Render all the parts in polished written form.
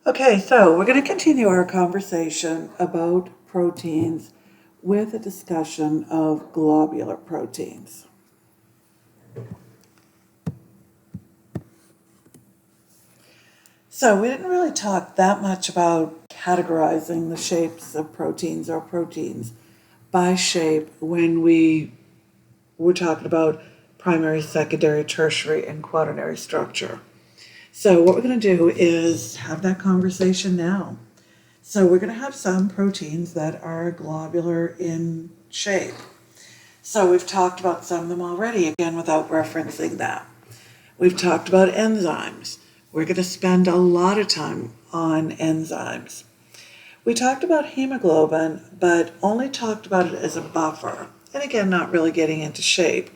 Okay, so we're going to continue our conversation about proteins with a discussion of globular proteins. So we didn't really talk that much about categorizing the shapes of proteins or proteins by shape when we were talking about primary, secondary, tertiary, and quaternary structure. So what we're going to do is have that conversation now. So we're going to have some proteins that are globular in shape. So we've talked about some of them already, again, without referencing that. We've talked about enzymes. We're going to spend a lot of time on enzymes. We talked about hemoglobin, but only talked about it as a buffer. And again, not really getting into shape.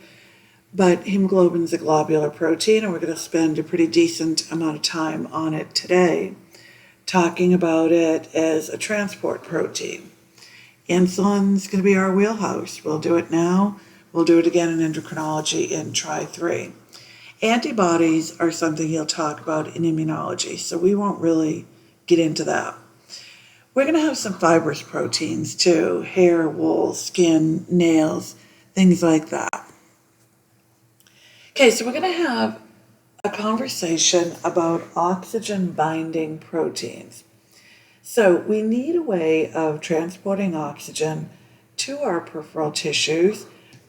But hemoglobin is a globular protein, and we're going to spend a pretty decent amount of time on it today, talking about it as a transport protein. Insulin's going to be our wheelhouse. We'll do it now. We'll do it again in endocrinology in Try 3. Antibodies are something he'll talk about in immunology, so we won't really get into that. We're going to have some fibrous proteins too: hair, wool, skin, nails, things like that. Okay, so we're going to have a conversation about oxygen binding proteins. So we need a way of transporting oxygen to our peripheral tissues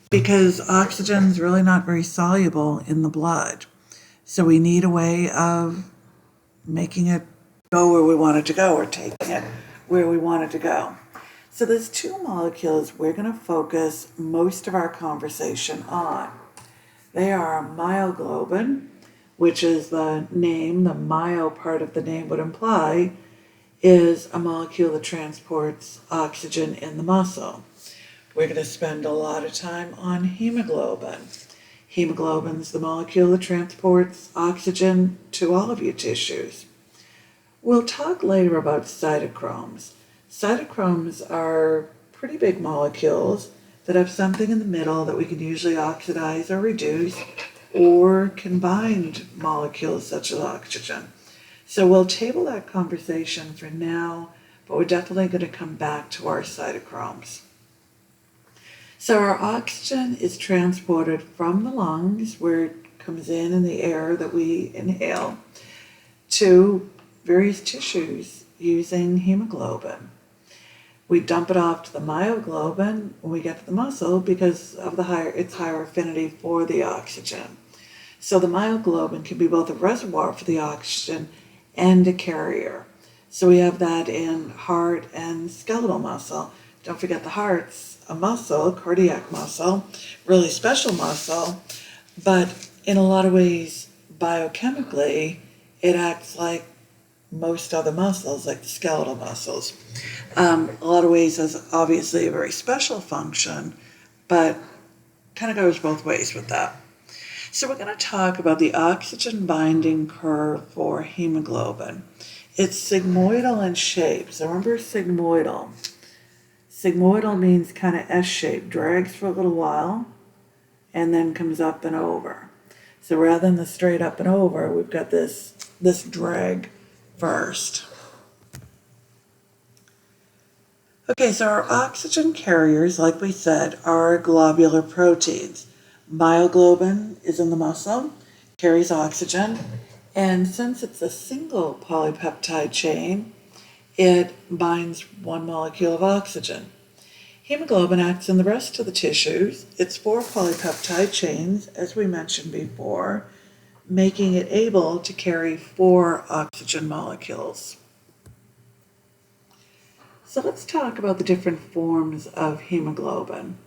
because oxygen is really not very soluble in the blood. So we need a way of making it go where we want it to go, or taking it where we want it to go. So there's two molecules we're going to focus most of our conversation on. They are myoglobin, which is the name, the myo part of the name would imply, is a molecule that transports oxygen in the muscle. We're going to spend a lot of time on hemoglobin. Hemoglobin is the molecule that transports oxygen to all of your tissues. We'll talk later about cytochromes. Cytochromes are pretty big molecules that have something in the middle that we can usually oxidize or reduce, or combined molecules such as oxygen. So we'll table that conversation for now, but we're definitely going to come back to our cytochromes. So our oxygen is transported from the lungs, where it comes in the air that we inhale, to various tissues using hemoglobin. We dump it off to the myoglobin when we get to the muscle because of its higher affinity for the oxygen. So the myoglobin can be both a reservoir for the oxygen and a carrier. So we have that in heart and skeletal muscle. Don't forget the heart's a muscle, cardiac muscle, really special muscle, but in a lot of ways, biochemically, it acts like most other muscles, like the skeletal muscles. A lot of ways has obviously a very special function, but kind of goes both ways with that. So we're going to talk about the oxygen binding curve for hemoglobin. It's sigmoidal in shape. So remember sigmoidal. Sigmoidal means kind of S-shaped, drags for a little while, and then comes up and over. So rather than the straight up and over, we've got this drag first. Okay, so our oxygen carriers, like we said, are globular proteins. Myoglobin is in the muscle, carries oxygen, and since it's a single polypeptide chain, it binds one molecule of oxygen. Hemoglobin acts in the rest of the tissues. It's 4 polypeptide chains, as we mentioned before, making it able to carry 4 oxygen molecules. So let's talk about the different forms of hemoglobin.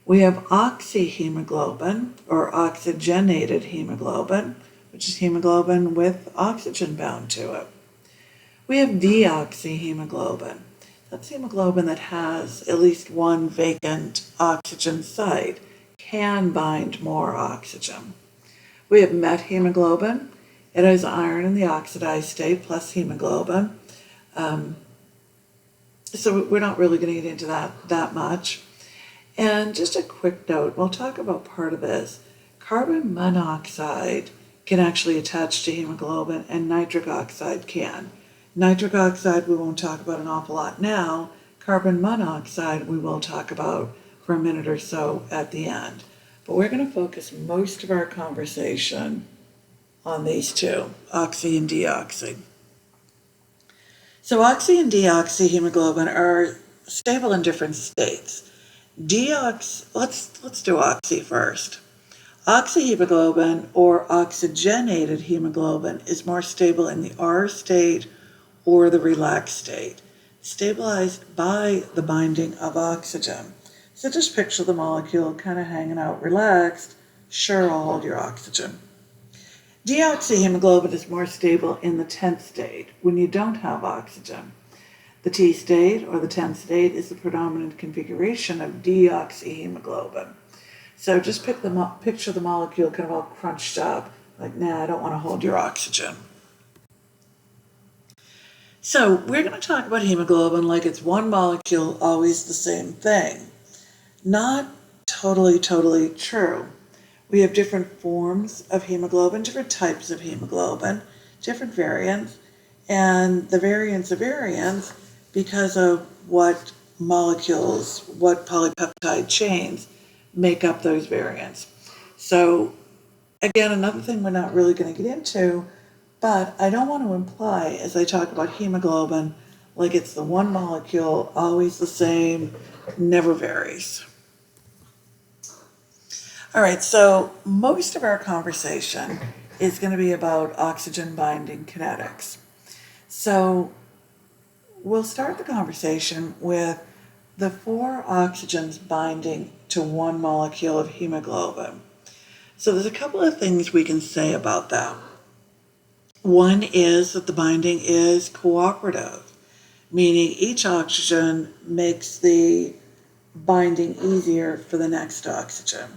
We have oxyhemoglobin, or oxygenated hemoglobin, which is hemoglobin with oxygen bound to it. We have deoxyhemoglobin. That's hemoglobin that has at least one vacant oxygen site, can bind more oxygen. We have methemoglobin. It has iron in the oxidized state plus hemoglobin. So we're not really going to get into that much. And just a quick note, we'll talk about part of this. Carbon monoxide can actually attach to hemoglobin, and nitric oxide can. Nitric oxide we won't talk about an awful lot now. Carbon monoxide we will talk about for a minute or so at the end. But we're going to focus most of our conversation on these two, oxy and deoxy. So oxy and deoxyhemoglobin are stable in different states. Let's do oxy first. Oxyhemoglobin, or oxygenated hemoglobin, is more stable in the R state or the relaxed state, stabilized by the binding of oxygen. So just picture the molecule kind of hanging out relaxed. Sure, I'll hold your oxygen. Deoxyhemoglobin is more stable in the 10th state, when you don't have oxygen. The T state, or the 10th state, is the predominant configuration of deoxyhemoglobin. So just picture the molecule kind of all crunched up, like, nah, I don't want to hold your oxygen. So we're going to talk about hemoglobin like it's one molecule, always the same thing. Not totally true. We have different forms of hemoglobin, different types of hemoglobin, different variants, and the variants are variants because of what molecules, what polypeptide chains make up those variants. So again, another thing we're not really going to get into, but I don't want to imply as I talk about hemoglobin like it's the one molecule, always the same, never varies. All right, so most of our conversation is going to be about oxygen binding kinetics. So we'll start the conversation with the 4 oxygens binding to one molecule of hemoglobin. So there's a couple of things we can say about that. One is that the binding is cooperative, meaning each oxygen makes the binding easier for the next oxygen.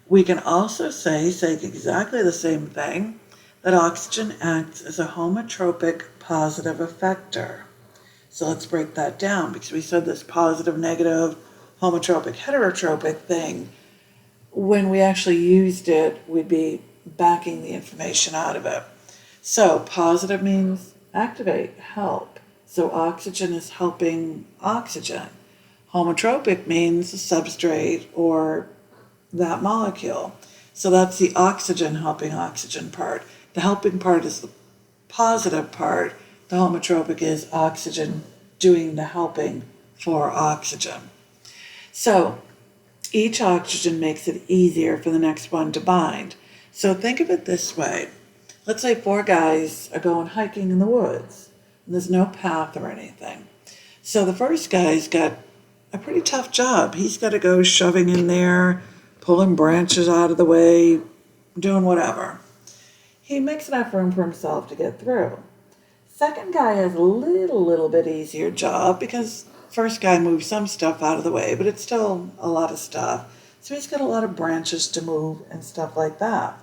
We can also say exactly the same thing, that oxygen acts as a homotropic positive effector. So let's break that down, because we said this positive, negative, homotropic, heterotropic thing. When we actually used it, we'd be backing the information out of it. So positive means activate, help. So oxygen is helping oxygen. Homotropic means a substrate or that molecule. So that's the oxygen helping oxygen part. The helping part is the positive part. The homotropic is oxygen doing the helping for oxygen. So each oxygen makes it easier for the next one to bind. So think of it this way. Let's say 4 guys are going hiking in the woods, and there's no path or anything. So the first guy's got a pretty tough job. He's got to go shoving in there, pulling branches out of the way, doing whatever. He makes enough room for himself to get through. Second guy has a little bit easier job because first guy moved some stuff out of the way, but it's still a lot of stuff. So he's got a lot of branches to move and stuff like that.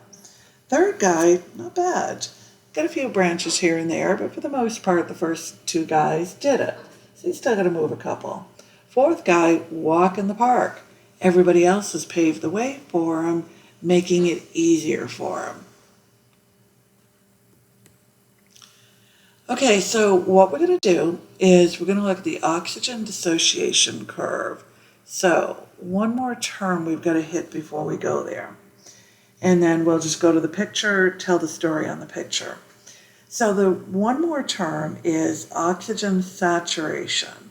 Third guy, not bad. Got a few branches here and there, but for the most part, the first 2 guys did it. So he's still got to move a couple. Fourth guy, walk in the park. Everybody else has paved the way for him, making it easier for him. Okay, so what we're going to do is we're going to look at the oxygen dissociation curve. So one more term we've got to hit before we go there. And then we'll just go to the picture, tell the story on the picture. So the one more term is oxygen saturation.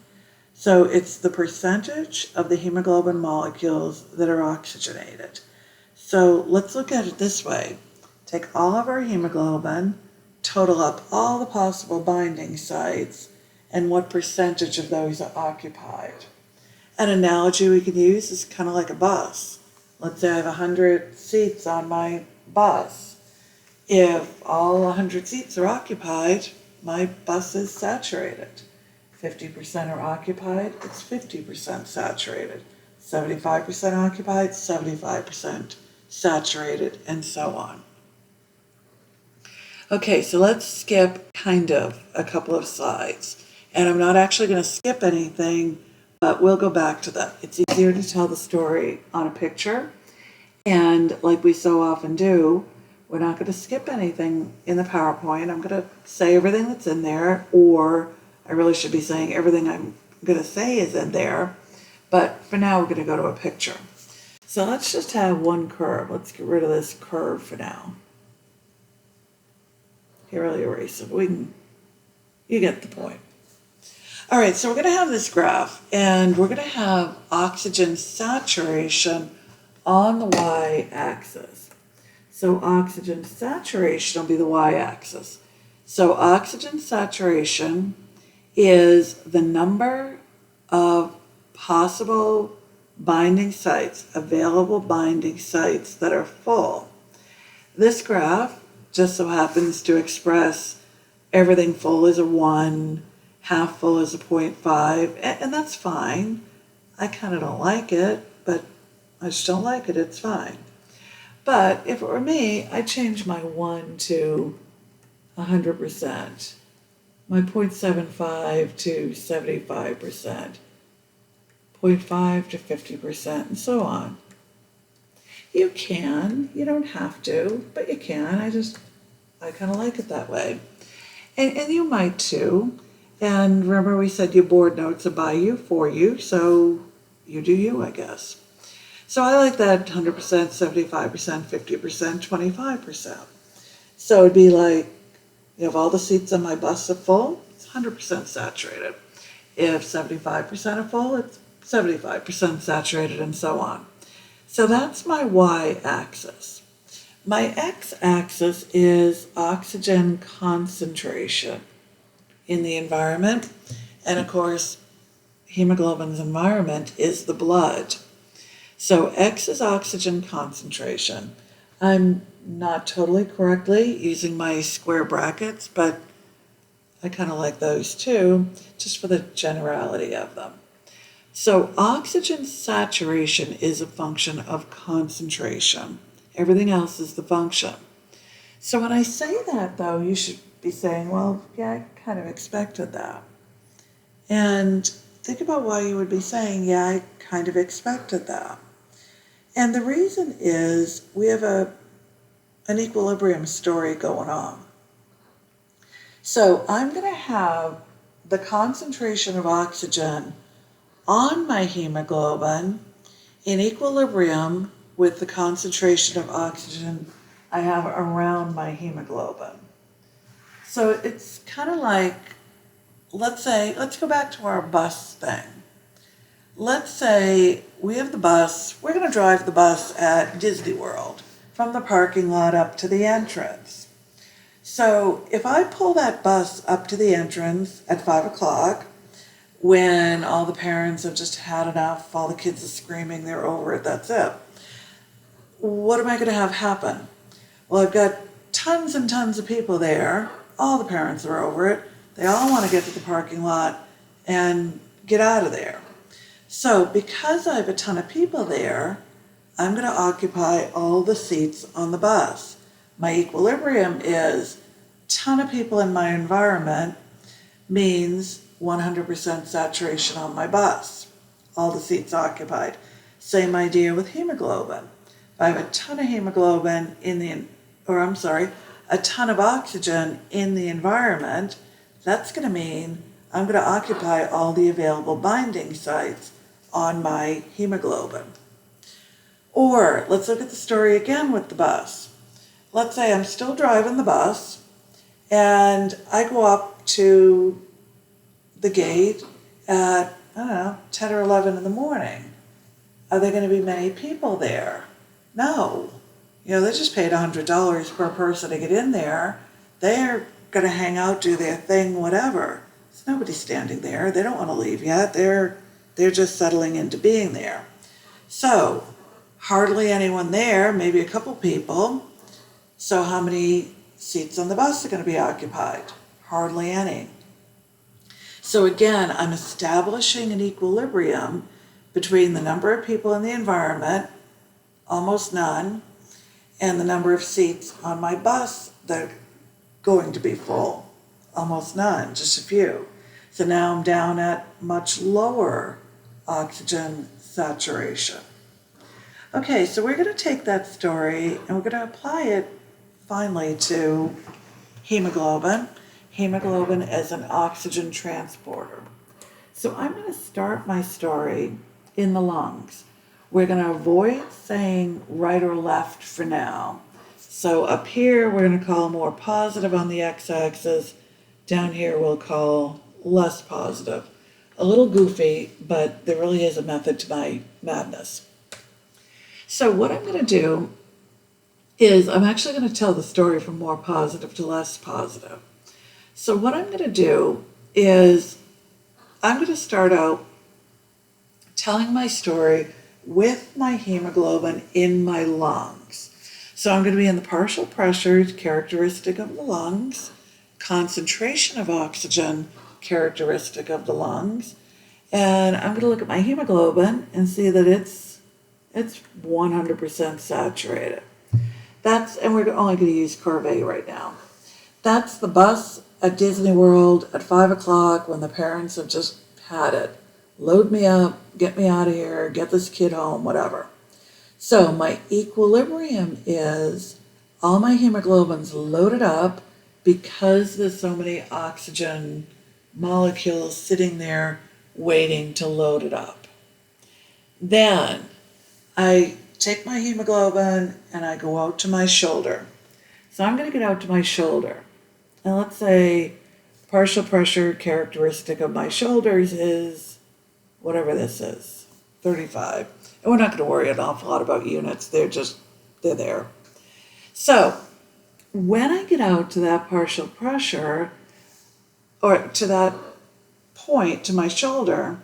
So it's the percentage of the hemoglobin molecules that are oxygenated. So let's look at it this way. Take all of our hemoglobin, total up all the possible binding sites, and what percentage of those are occupied. An analogy we can use is kind of like a bus. Let's say I have 100 seats on my bus. If all 100 seats are occupied, my bus is saturated. 50% are occupied, it's 50% saturated. 75% occupied, 75% saturated, and so on. Okay, so let's skip kind of a couple of slides. And I'm not actually going to skip anything, but we'll go back to them. It's easier to tell the story on a picture. And like we so often do, We're not going to skip anything in the PowerPoint. I'm going to say everything that's in there, or I really should be saying everything I'm going to say is in there. But for now, we're going to go to a picture. So let's just have one curve. Let's get rid of this curve for now. Here, I'll erase it. You get the point. All right, so we're going to have this graph, and we're going to have oxygen saturation on the y-axis. So oxygen saturation will be the y-axis. So oxygen saturation is the number of possible binding sites, available binding sites that are full. This graph just so happens to express everything full as a 1, half full as a 0.5, and that's fine. I kind of don't like it, but I just don't like it, it's fine. But if it were me, I'd change my 1 to 100%, my 0.75 to 75%, 0.5 to 50%, and so on. You can, you don't have to, but you can. I kind of like it that way. And you might too. And remember we said your board notes are by you, for you, so you do you, I guess. So I like that 100%, 75%, 50%, 25%. So it'd be like, if all the seats on my bus are full, it's 100% saturated. If 75% are full, it's 75% saturated, and so on. So that's my y-axis. My x-axis is oxygen concentration in the environment. And of course, hemoglobin's environment is the blood. So X is oxygen concentration. I'm not totally correctly using my square brackets, but I kind of like those too, just for the generality of them. So oxygen saturation is a function of concentration. Everything else is the function. So when I say that, though, you should be saying, well, yeah, I kind of expected that. And think about why you would be saying, yeah, I kind of expected that. And the reason is we have an equilibrium story going on. So I'm going to have the concentration of oxygen on my hemoglobin in equilibrium with the concentration of oxygen I have around my hemoglobin. So it's kind of like, let's go back to our bus thing. Let's say we have the bus, we're going to drive the bus at Disney World from the parking lot up to the entrance. So if I pull that bus up to the entrance at 5 o'clock, when all the parents have just had enough, all the kids are screaming, they're over it, that's it. What am I going to have happen? Well, I've got tons and tons of people there. All the parents are over it. They all want to get to the parking lot and get out of there. So because I have a ton of people there, I'm going to occupy all the seats on the bus. My equilibrium is ton of people in my environment means 100% saturation on my bus. All the seats occupied. Same idea with hemoglobin. If I have a ton of hemoglobin a ton of oxygen in the environment, that's going to mean I'm going to occupy all the available binding sites on my hemoglobin. Or let's look at the story again with the bus. Let's say I'm still driving the bus and I go up to the gate at, 10 or 11 in the morning. Are there going to be many people there? No. They just paid $100 per person to get in there. They're going to hang out, do their thing, whatever. There's nobody standing there. They don't want to leave yet. They're just settling into being there. So, hardly anyone there, maybe a couple people. So how many seats on the bus are going to be occupied? Hardly any. So again, I'm establishing an equilibrium between the number of people in the environment, almost none, and the number of seats on my bus that are going to be full, almost none, just a few. So now I'm down at much lower oxygen saturation. Okay, so we're going to take that story and we're going to apply it finally to hemoglobin. Hemoglobin is an oxygen transporter. So I'm going to start my story in the lungs. We're going to avoid saying right or left for now. So up here, we're going to call more positive on the x-axis. Down here, we'll call less positive. A little goofy, but there really is a method to my madness. So what I'm going to do is I'm actually going to tell the story from more positive to less positive. So what I'm going to do is I'm going to start out telling my story with my hemoglobin in my lungs. So I'm going to be in the partial pressure characteristic of the lungs, concentration of oxygen characteristic of the lungs, and I'm going to look at my hemoglobin and see that it's 100% saturated. And we're only going to use curve A right now. That's the bus at Disney World at 5 o'clock when the parents have just had it. Load me up, get me out of here, get this kid home, whatever. So my equilibrium is all my hemoglobin's loaded up because there's so many oxygen molecules sitting there waiting to load it up. Then I take my hemoglobin and I go out to my shoulder. So I'm going to get out to my shoulder. And let's say partial pressure characteristic of my shoulders is whatever this is, 35. And we're not going to worry an awful lot about units. They're there. So when I get out to that partial pressure, or to that point, to my shoulder,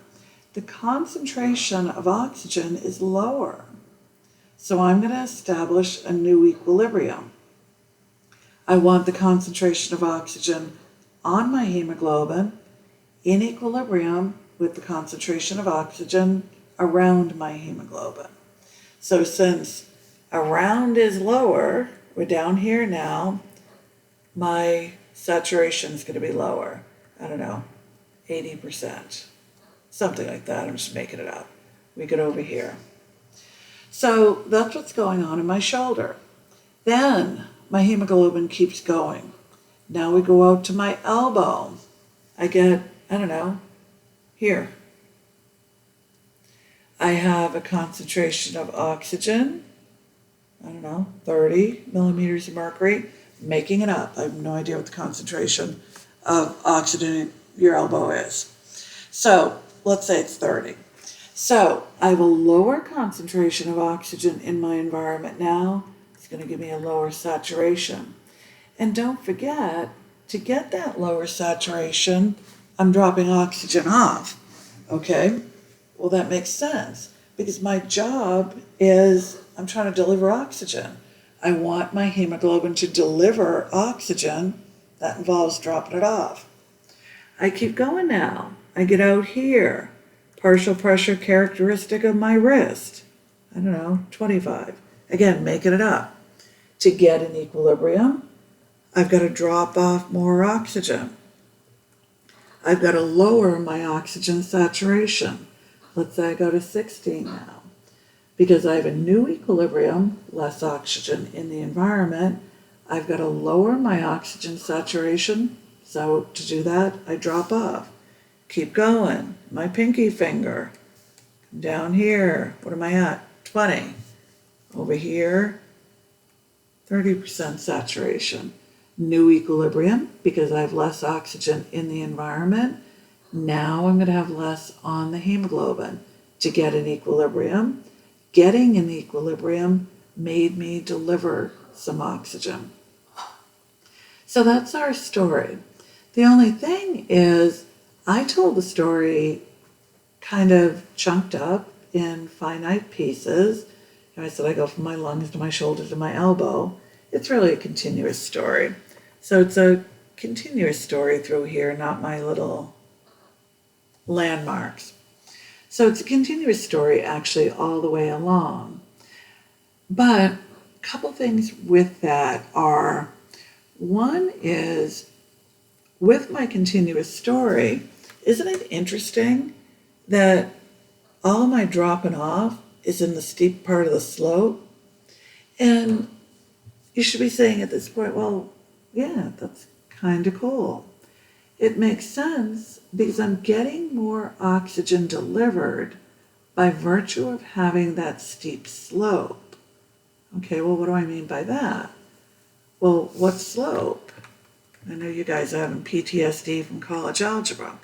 the concentration of oxygen is lower. So I'm going to establish a new equilibrium. I want the concentration of oxygen on my hemoglobin in equilibrium with the concentration of oxygen around my hemoglobin. So since around is lower, we're down here now, my saturation is going to be lower. I don't know, 80%. Something like that. I'm just making it up. We get over here. So that's what's going on in my shoulder. Then my hemoglobin keeps going. Now we go out to my elbow. I get, I don't know, here. I have a concentration of oxygen, I don't know, 30 millimeters of mercury. Making it up. I have no idea what the concentration of oxygen in your elbow is. So let's say it's 30. So I have a lower concentration of oxygen in my environment now. It's going to give me a lower saturation. And don't forget, to get that lower saturation, I'm dropping oxygen off. Okay? Well, that makes sense because my job is I'm trying to deliver oxygen. I want my hemoglobin to deliver oxygen. That involves dropping it off. I keep going now. I get out here. Partial pressure characteristic of my wrist. I don't know, 25. Again, making it up. To get an equilibrium, I've got to drop off more oxygen. I've got to lower my oxygen saturation. Let's say I go to 16 now. Because I have a new equilibrium, less oxygen in the environment, I've got to lower my oxygen saturation. So to do that, I drop off. Keep going. My pinky finger. Down here. What am I at? 20. Over here, 30% saturation. New equilibrium because I have less oxygen in the environment. Now I'm going to have less on the hemoglobin to get an equilibrium. Getting an equilibrium made me deliver some oxygen. So that's our story. The only thing is I told the story kind of chunked up in finite pieces. I said I go from my lungs to my shoulder to my elbow. It's really a continuous story. So it's a continuous story through here, not my little landmarks. So it's a continuous story actually all the way along. But a couple things with that are, one is with my continuous story, isn't it interesting that all my dropping off is in the steep part of the slope? And you should be saying at this point, well, yeah, that's kind of cool. It makes sense because I'm getting more oxygen delivered by virtue of having that steep slope. Okay, well, what do I mean by that? Well, what slope? I know you guys are having PTSD from college algebra,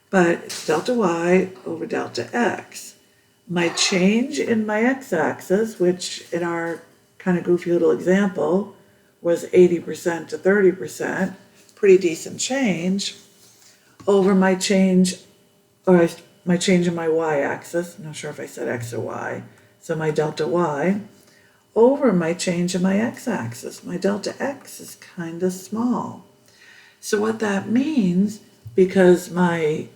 but it's delta y over delta x. My change in my x-axis, which in our kind of goofy little example was 80% to 30%, pretty decent change, over my change, or my change in my y-axis, I'm not sure if I said x or y, so my delta y, over my change in my x-axis. My delta x is kind of small. So what that means, because my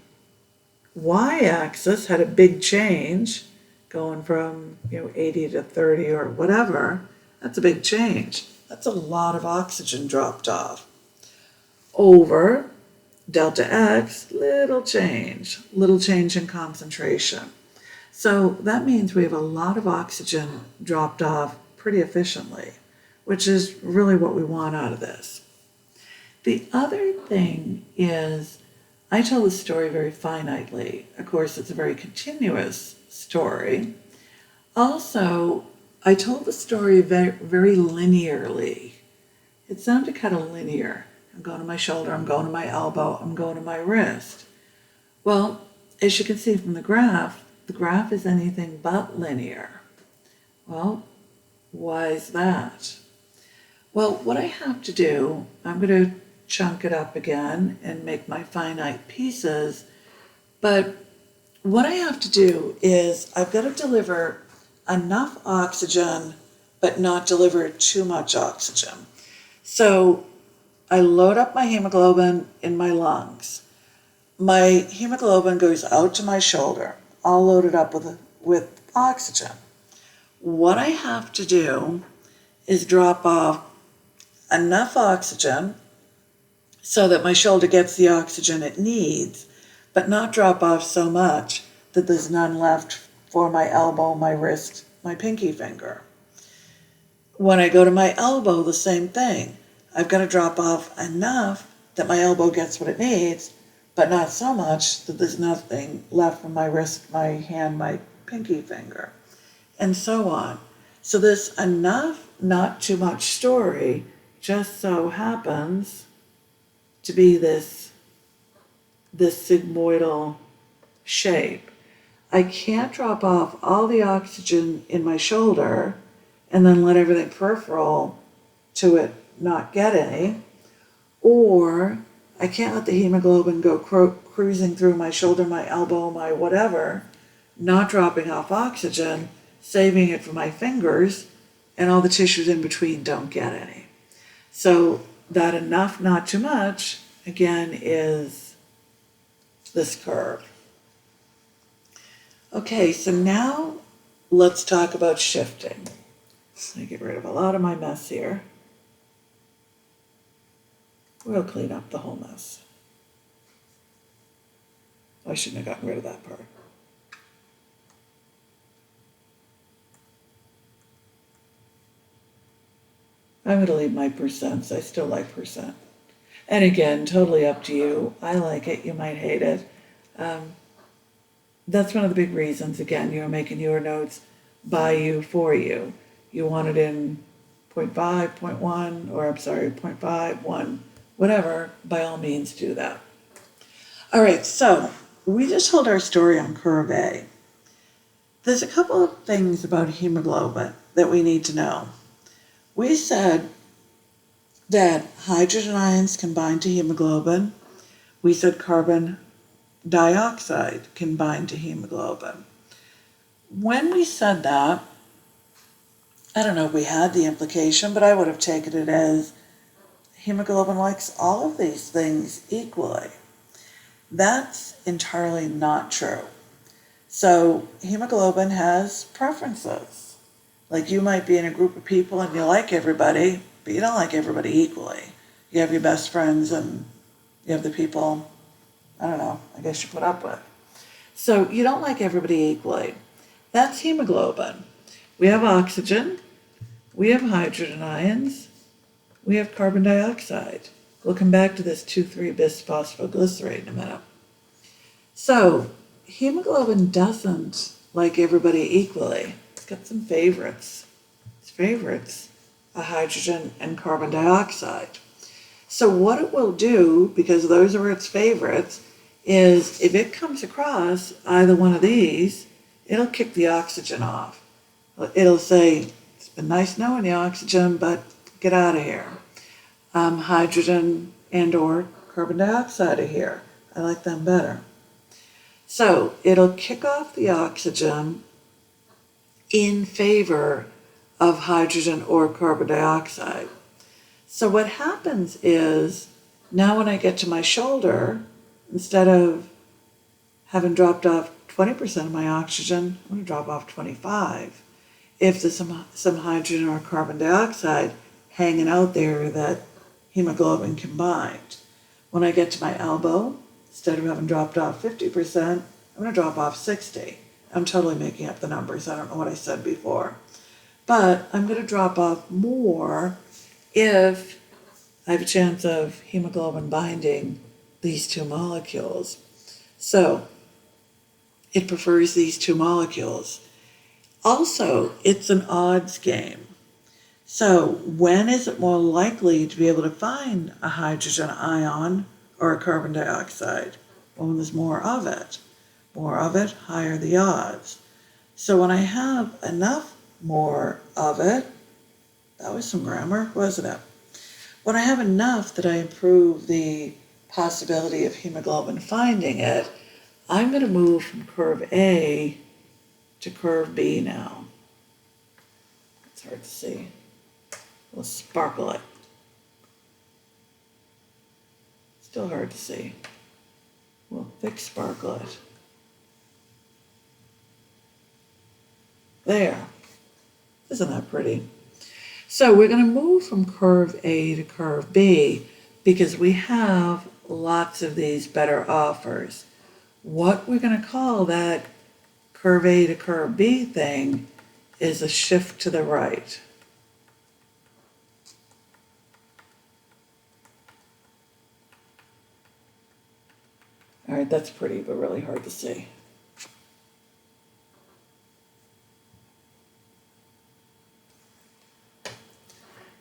y-axis had a big change, going from 80 to 30 or whatever, that's a big change. That's a lot of oxygen dropped off. Over delta x, little change in concentration. So that means we have a lot of oxygen dropped off pretty efficiently, which is really what we want out of this. The other thing is, I tell the story very finitely. Of course, it's a very continuous story. Also, I told the story very, very linearly. It sounded kind of linear. I'm going to my shoulder, I'm going to my elbow, I'm going to my wrist. Well, as you can see from the graph is anything but linear. Well, why is that? Well, what I have to do, I'm going to chunk it up again and make my finite pieces, but what I have to do is I've got to deliver enough oxygen but not deliver too much oxygen. So I load up my hemoglobin in my lungs. My hemoglobin goes out to my shoulder, all loaded up with oxygen. What I have to do is drop off enough oxygen so that my shoulder gets the oxygen it needs, but not drop off so much that there's none left for my elbow, my wrist, my pinky finger. When I go to my elbow, the same thing. I've got to drop off enough that my elbow gets what it needs, but not so much that there's nothing left from my wrist, my hand, my pinky finger, and so on. So this enough, not too much story just so happens to be this sigmoidal shape. I can't drop off all the oxygen in my shoulder and then let everything peripheral to it not get any, or I can't let the hemoglobin go cruising through my shoulder, my elbow, my whatever, not dropping off oxygen, saving it for my fingers, and all the tissues in between don't get any. So that enough, not too much, again, is this curve. Okay, so now let's talk about shifting. Let me get rid of a lot of my mess here. We'll clean up the whole mess. I shouldn't have gotten rid of that part. I'm going to leave my percents. I still like percent. And again, totally up to you. I like it. You might hate it. That's one of the big reasons, again, you're making your notes by you, for you. You want it in 0.5, 0.1, or 0.5, 1, whatever, by all means do that. All right, so we just told our story on curve A. There's a couple of things about hemoglobin that we need to know. We said that hydrogen ions can bind to hemoglobin. We said carbon dioxide can bind to hemoglobin. When we said that, I don't know if we had the implication, but I would have taken it as hemoglobin likes all of these things equally. That's entirely not true. So hemoglobin has preferences. Like you might be in a group of people and you like everybody, but you don't like everybody equally. You have your best friends and you have the people, I don't know, I guess you put up with. So you don't like everybody equally. That's hemoglobin. We have oxygen, We have hydrogen ions. We have carbon dioxide. We'll come back to this 2,3-bisphosphoglycerate in a minute. So hemoglobin doesn't like everybody equally. It's got some favorites. Its favorites are hydrogen and carbon dioxide. So what it will do, because those are its favorites, is if it comes across either one of these, it'll kick the oxygen off. It'll say, it's been nice knowing the oxygen, but get out of here. Hydrogen and or carbon dioxide are here. I like them better. So it'll kick off the oxygen in favor of hydrogen or carbon dioxide. So what happens is, now when I get to my shoulder, instead of having dropped off 20% of my oxygen, I'm going to drop off 25. If there's some hydrogen or carbon dioxide hanging out there that hemoglobin combined. When I get to my elbow, instead of having dropped off 50%, I'm going to drop off 60. I'm totally making up the numbers. I don't know what I said before. But I'm going to drop off more if I have a chance of hemoglobin binding these two molecules. So it prefers these two molecules. Also, it's an odds game. So when is it more likely to be able to find a hydrogen ion or a carbon dioxide? Well, when there's more of it. More of it, higher the odds. So when I have enough more of it, that was some grammar, wasn't it? When I have enough that I improve the possibility of hemoglobin finding it, I'm going to move from curve A to curve B now. It's hard to see. We'll sparkle it. Still hard to see. We'll thick sparkle it. There. Isn't that pretty? So we're going to move from curve A to curve B because we have lots of these better offers. What we're going to call that curve A to curve B thing is a shift to the right. All right, that's pretty, but really hard to see.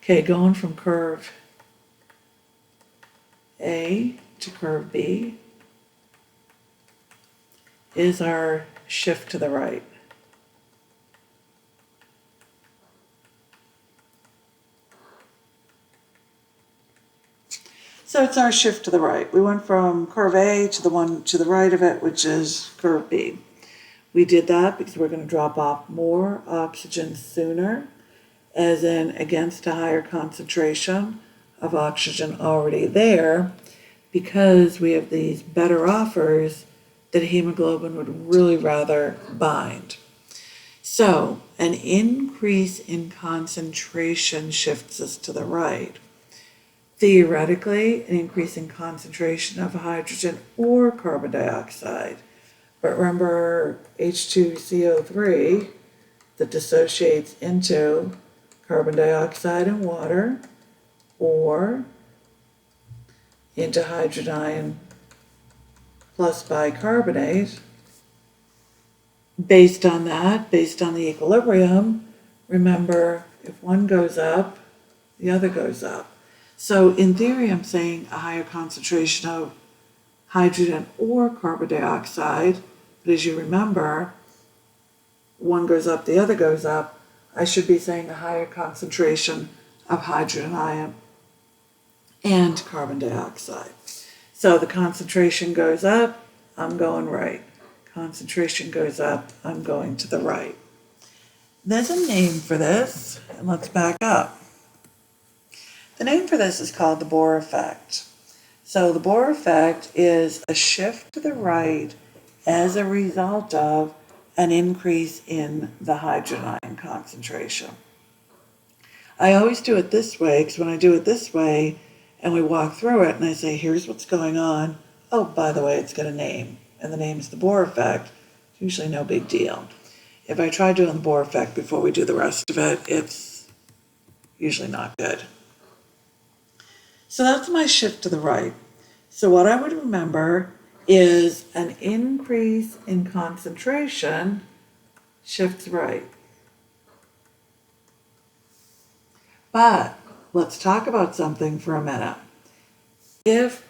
Okay, going from curve A to curve B is our shift to the right. So it's our shift to the right. We went from curve A to the one to the right of it, which is curve B. We did that because we're going to drop off more oxygen sooner, as in against a higher concentration of oxygen already there, because we have these better offers that hemoglobin would really rather bind. So an increase in concentration shifts us to the right. Theoretically, an increase in concentration of hydrogen or carbon dioxide. But remember H2CO3 that dissociates into carbon dioxide and water, or into hydrogen ion plus bicarbonate. Based on that, based on the equilibrium, remember, if one goes up, the other goes up. So in theory, I'm saying a higher concentration of hydrogen or carbon dioxide, but as you remember, one goes up, the other goes up. I should be saying a higher concentration of hydrogen ion and carbon dioxide. So the concentration goes up, I'm going right. Concentration goes up, I'm going to the right. There's a name for this, and let's back up. The name for this is called the Bohr effect. So the Bohr effect is a shift to the right as a result of an increase in the hydrogen ion concentration. I always do it this way, because when I do it this way and we walk through it and I say, here's what's going on, oh, by the way, it's got a name, and the name is the Bohr effect, it's usually no big deal. If I try doing the Bohr effect before we do the rest of it, it's usually not good. So that's my shift to the right. So what I would remember is an increase in concentration shifts right. But let's talk about something for a minute. If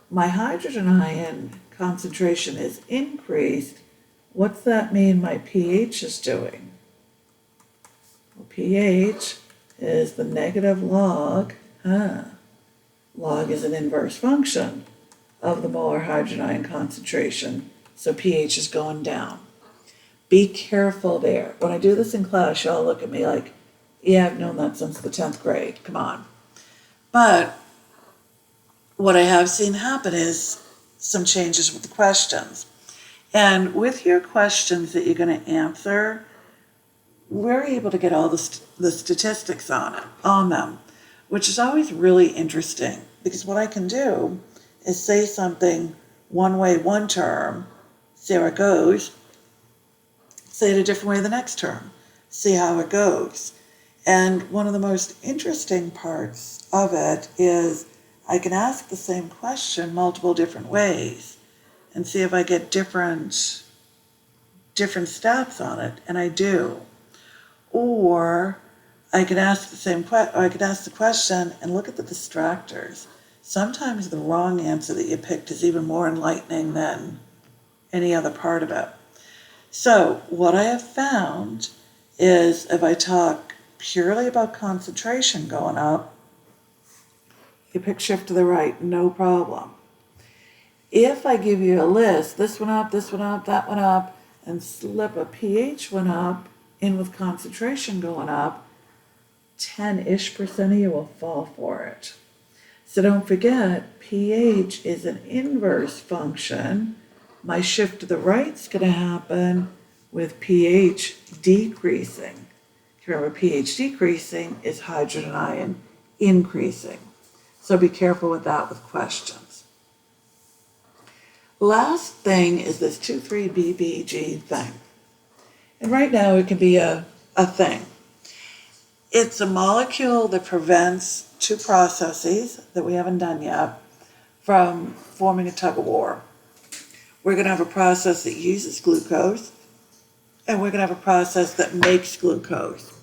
my hydrogen ion concentration is increased, what's that mean my pH is doing? Well, pH is the negative log. Log is an inverse function of the molar hydrogen ion concentration, so pH is going down. Be careful there. When I do this in class, y'all look at me like, yeah, I've known that since the 10th grade, come on. But what I have seen happen is some changes with the questions. And with your questions that you're going to answer, we're able to get all the statistics on them, which is always really interesting, because what I can do is say something one way one term, see how it goes, say it a different way the next term, see how it goes. And one of the most interesting parts of it is I can ask the same question multiple different ways and see if I get different stats on it, and I do. Or I could ask the question and look at the distractors. Sometimes the wrong answer that you picked is even more enlightening than any other part of it. So what I have found is if I talk purely about concentration going up, you pick shift to the right, no problem. If I give you a list, this one up, that one up, and slip a pH one up in with concentration going up, 10-ish% of you will fall for it. So don't forget, pH is an inverse function. My shift to the right is going to happen with pH decreasing. Remember, pH decreasing is hydrogen ion increasing. So be careful with that with questions. Last thing is this 2,3-BBG thing. And right now it can be a thing. It's a molecule that prevents two processes that we haven't done yet from forming a tug of war. We're going to have a process that uses glucose, and we're going to have a process that makes glucose.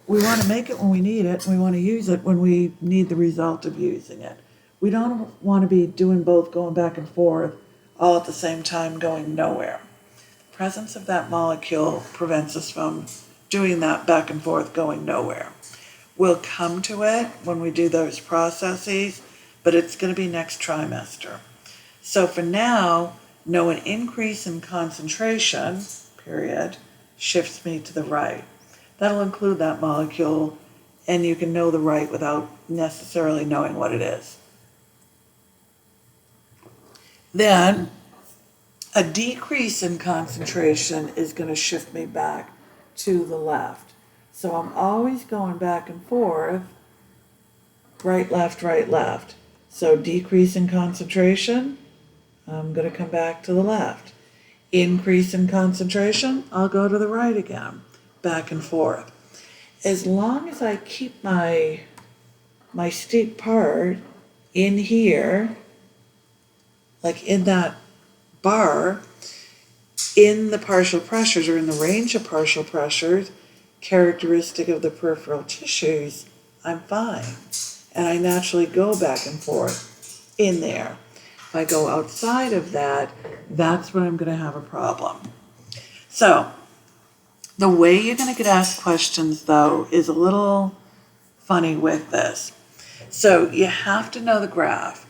We want to make it when we need it, and we want to use it when we need the result of using it. We don't want to be doing both, going back and forth, all at the same time, going nowhere. The presence of that molecule prevents us from doing that back and forth, going nowhere. We'll come to it when we do those processes, but it's going to be next trimester. So for now, know an increase in concentration, period, shifts me to the right. That'll include that molecule, and you can know the right without necessarily knowing what it is. Then, a decrease in concentration is going to shift me back to the left. So I'm always going back and forth, right, left, right, left. So decrease in concentration, I'm going to come back to the left. Increase in concentration, I'll go to the right again, back and forth. As long as I keep my steep part in here, like in that bar, in the partial pressures or in the range of partial pressures, characteristic of the peripheral tissues, I'm fine. And I naturally go back and forth in there. If I go outside of that, that's when I'm going to have a problem. So, the way you're going to get asked questions, though, is a little funny with this. So, you have to know the graph.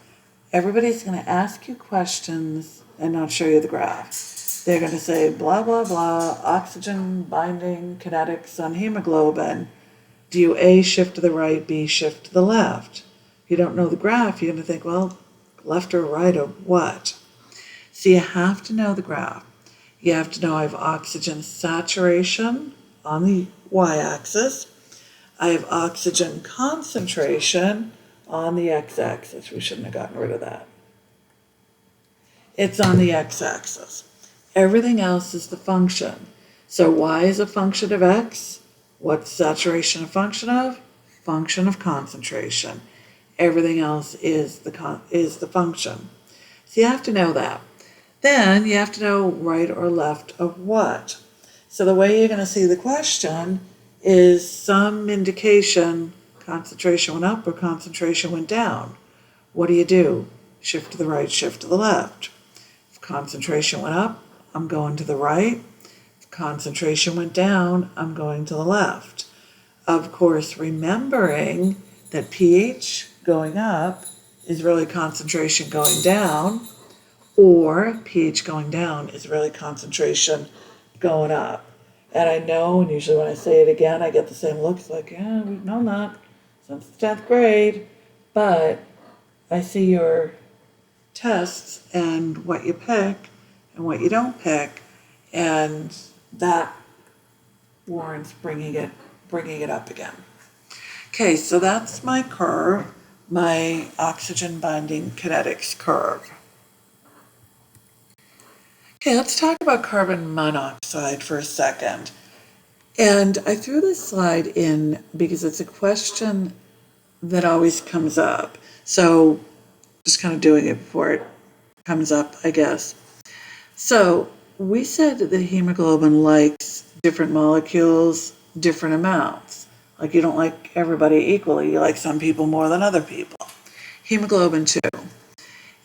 Everybody's going to ask you questions and not show you the graph. They're going to say, blah, blah, blah, oxygen binding kinetics on hemoglobin. Do you A, shift to the right, B, shift to the left? If you don't know the graph, you're going to think, well, left or right or what? So you have to know the graph. You have to know I have oxygen saturation on the y-axis. I have oxygen concentration on the x-axis. We shouldn't have gotten rid of that. It's on the x-axis. Everything else is the function. So y is a function of x. What's saturation a function of? function of concentration. Everything else is the function. So you have to know that. Then you have to know right or left of what. So the way you're going to see the question is some indication concentration went up or concentration went down. What do? Shift to the right, shift to the left. If concentration went up, I'm going to the right. If concentration went down, I'm going to the left. Of course, remembering that pH going up is really concentration going down, or pH going down is really concentration going up. And I know, and usually when I say it again, I get the same looks like, yeah, we've known that since the 10th grade. But I see your tests and what you pick and what you don't pick, and that warrants bringing it up again. Okay, so that's my curve, my oxygen binding kinetics curve. Okay, let's talk about carbon monoxide for a second. And I threw this slide in because it's a question that always comes up. So just kind of doing it before it comes up, I guess. So we said that the hemoglobin likes different molecules, different amounts. Like you don't like everybody equally. You like some people more than other people. Hemoglobin too.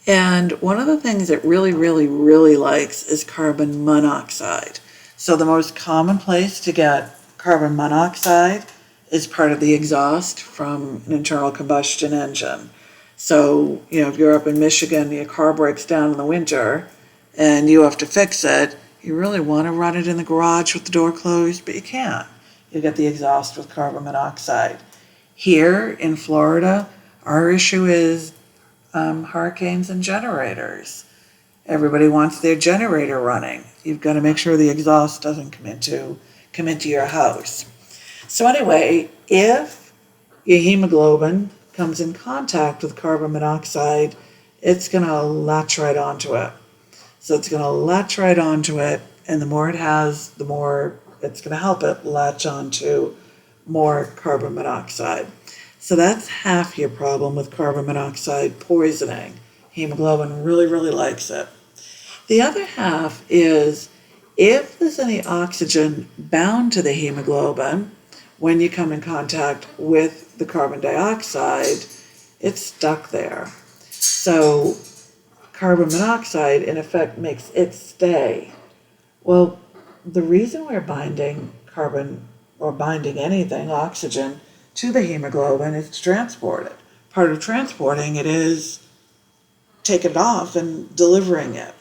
And one of the things it really, really, really likes is carbon monoxide. So the most common place to get carbon monoxide is part of the exhaust from an internal combustion engine. So, if you're up in Michigan, your car breaks down in the winter and you have to fix it, you really want to run it in the garage with the door closed, but you can't. You get the exhaust with carbon monoxide. Here in Florida, our issue is hurricanes and generators. Everybody wants their generator running. You've got to make sure the exhaust doesn't come into your house. So anyway, if your hemoglobin comes in contact with carbon monoxide, it's going to latch right onto it. So it's going to latch right onto it, and the more it has, the more it's going to help it latch onto more carbon monoxide. So that's half your problem with carbon monoxide poisoning. Hemoglobin really, really likes it. The other half is if there's any oxygen bound to the hemoglobin, when you come in contact with the carbon dioxide, it's stuck there. So carbon monoxide, in effect, makes it stay. Well, the reason we're binding carbon or binding anything, oxygen, to the hemoglobin is to transport it. Part of transporting it is taking it off and delivering it.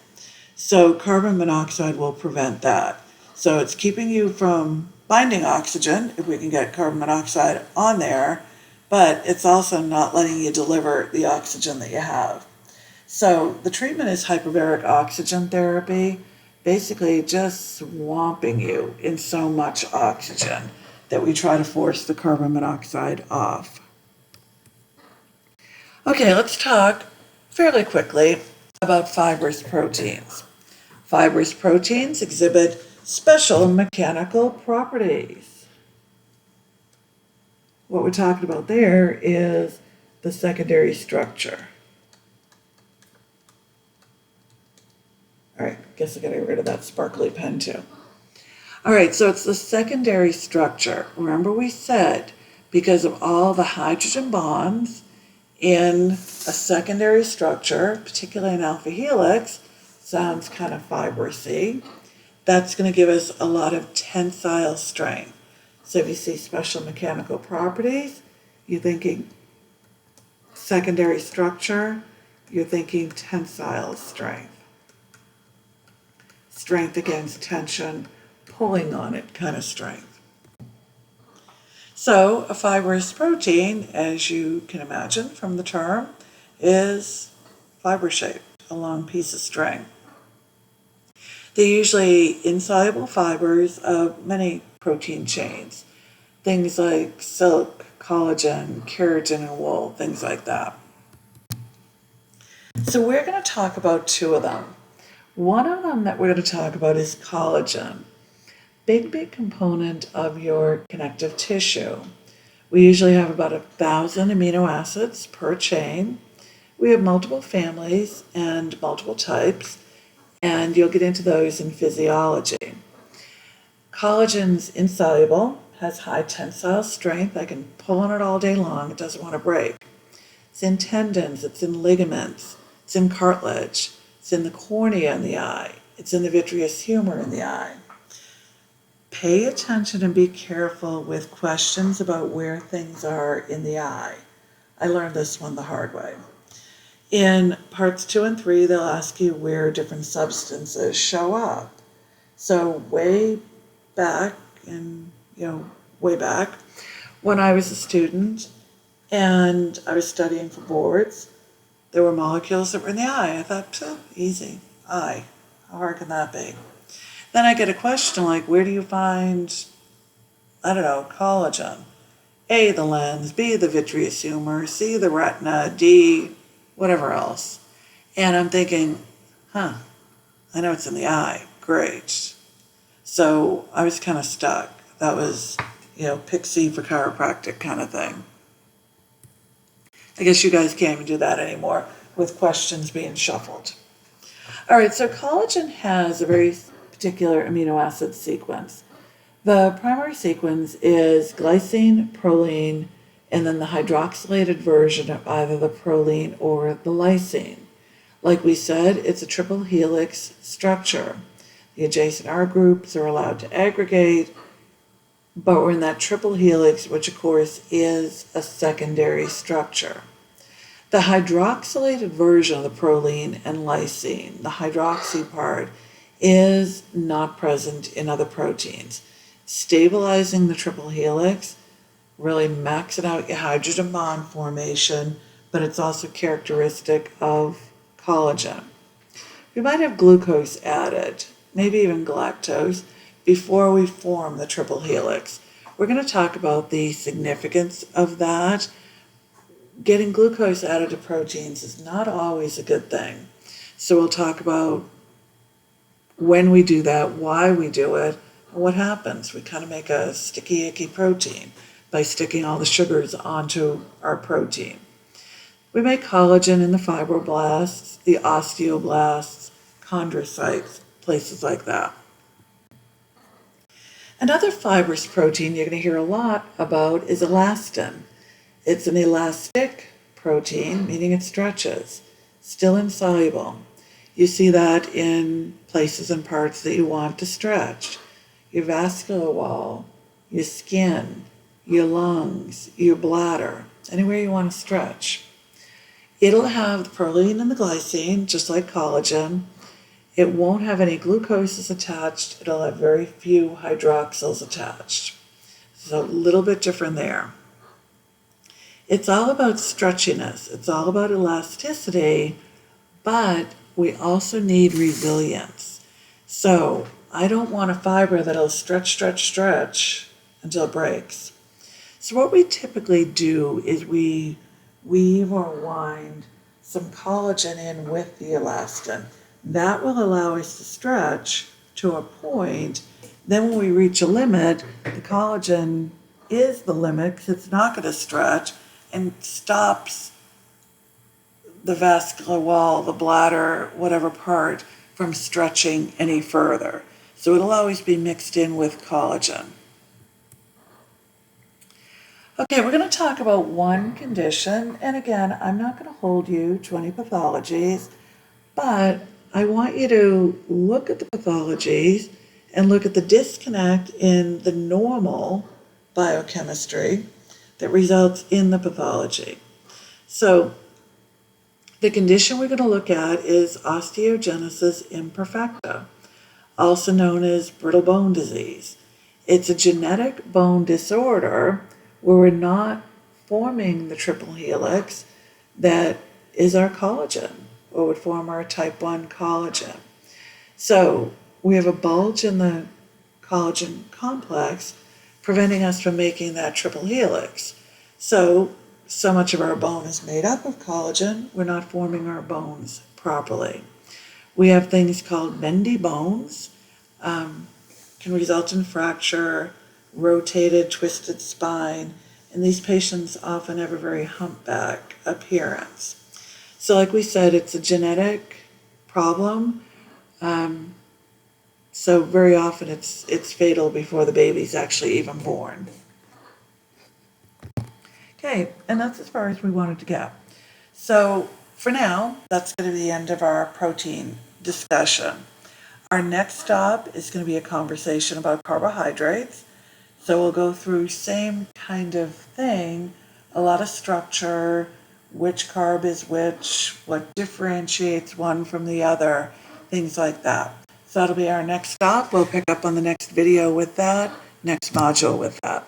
So carbon monoxide will prevent that. So it's keeping you from binding oxygen, if we can get carbon monoxide on there, but it's also not letting you deliver the oxygen that you have. So the treatment is hyperbaric oxygen therapy, basically just swamping you in so much oxygen that we try to force the carbon monoxide off. Okay, let's talk fairly quickly about fibrous proteins. Fibrous proteins exhibit special mechanical properties. What we're talking about there is the secondary structure. All right, guess I gotta get rid of that sparkly pen too. All right, so it's the secondary structure. Remember we said because of all the hydrogen bonds in a secondary structure, particularly an alpha helix, sounds kind of fibrous-y, that's going to give us a lot of tensile strength. So if you see special mechanical properties, you're thinking secondary structure, you're thinking tensile strength. Strength against tension, pulling on it kind of strength. So a fibrous protein, as you can imagine from the term, is fiber-shaped, a long piece of string. They're usually insoluble fibers of many protein chains, things like silk, collagen, keratin, and wool, things like that. So we're going to talk about two of them. One of them that we're going to talk about is collagen. Big component of your connective tissue. We usually have about 1,000 amino acids per chain. We have multiple families and multiple types, and you'll get into those in physiology. Collagen's insoluble, has high tensile strength. I can pull on it all day long. It doesn't want to break. It's in tendons, it's in ligaments, it's in cartilage, it's in the cornea in the eye, it's in the vitreous humor in the eye. Pay attention and be careful with questions about where things are in the eye. I learned this one the hard way. In parts 2 and 3, they'll ask you where different substances show up. So way back, when I was a student and I was studying for boards, there were molecules that were in the eye. I thought, easy, eye, how hard can that be? Then I get a question like, where do you find, collagen? A, the lens, B, the vitreous humor, C, the retina, D, whatever else. And I'm thinking, I know it's in the eye, great. So I was kind of stuck. That was, pick C for chiropractic kind of thing. I guess you guys can't even do that anymore with questions being shuffled. All right, so collagen has a very particular amino acid sequence. The primary sequence is glycine, proline, and then the hydroxylated version of either the proline or the lysine. Like we said, it's a triple helix structure. The adjacent R groups are allowed to aggregate, but we're in that triple helix, which of course is a secondary structure. The hydroxylated version of the proline and lysine, the hydroxy part, is not present in other proteins. Stabilizing the triple helix, really maxing out your hydrogen bond formation, but it's also characteristic of collagen. We might have glucose added, maybe even galactose, before we form the triple helix. We're going to talk about the significance of that. Getting glucose added to proteins is not always a good thing. So we'll talk about when we do that, why we do it, and what happens. We kind of make a sticky, icky protein by sticking all the sugars onto our protein. We make collagen in the fibroblasts, the osteoblasts, chondrocytes, places like that. Another fibrous protein you're going to hear a lot about is elastin. It's an elastic protein, meaning it stretches, still insoluble. You see that in places and parts that you want to stretch. Your vascular wall, your skin, your lungs, your bladder, anywhere you want to stretch. It'll have the proline and the glycine, just like collagen. It won't have any glucoses attached. It'll have very few hydroxyls attached. So a little bit different there. It's all about stretchiness. It's all about elasticity, but we also need resilience. So I don't want a fiber that'll stretch until it breaks. So what we typically do is we weave or wind some collagen in with the elastin. That will allow us to stretch to a point. Then when we reach a limit, the collagen is the limit because it's not going to stretch and stops the vascular wall, the bladder, whatever part, from stretching any further. So it'll always be mixed in with collagen. Okay, we're going to talk about one condition, and again, I'm not going to hold you to any pathologies, but I want you to look at the pathologies and look at the disconnect in the normal biochemistry that results in the pathology. So the condition we're going to look at is osteogenesis imperfecta, also known as brittle bone disease. It's a genetic bone disorder where we're not forming the triple helix that is our collagen, or would form our type 1 collagen. So we have a bulge in the collagen complex preventing us from making that triple helix. So much of our bone is made up of collagen, we're not forming our bones properly. We have things called bendy bones, can result in fracture, rotated, twisted spine, and these patients often have a very humpback appearance. So like we said, it's a genetic problem. So very often it's fatal before the baby's actually even born. Okay, and that's as far as we wanted to go. So for now, that's going to be the end of our protein discussion. Our next stop is going to be a conversation about carbohydrates. So we'll go through same kind of thing, a lot of structure, which carb is which, what differentiates one from the other, things like that. So that'll be our next stop. We'll pick up on the next video with that, next module with that.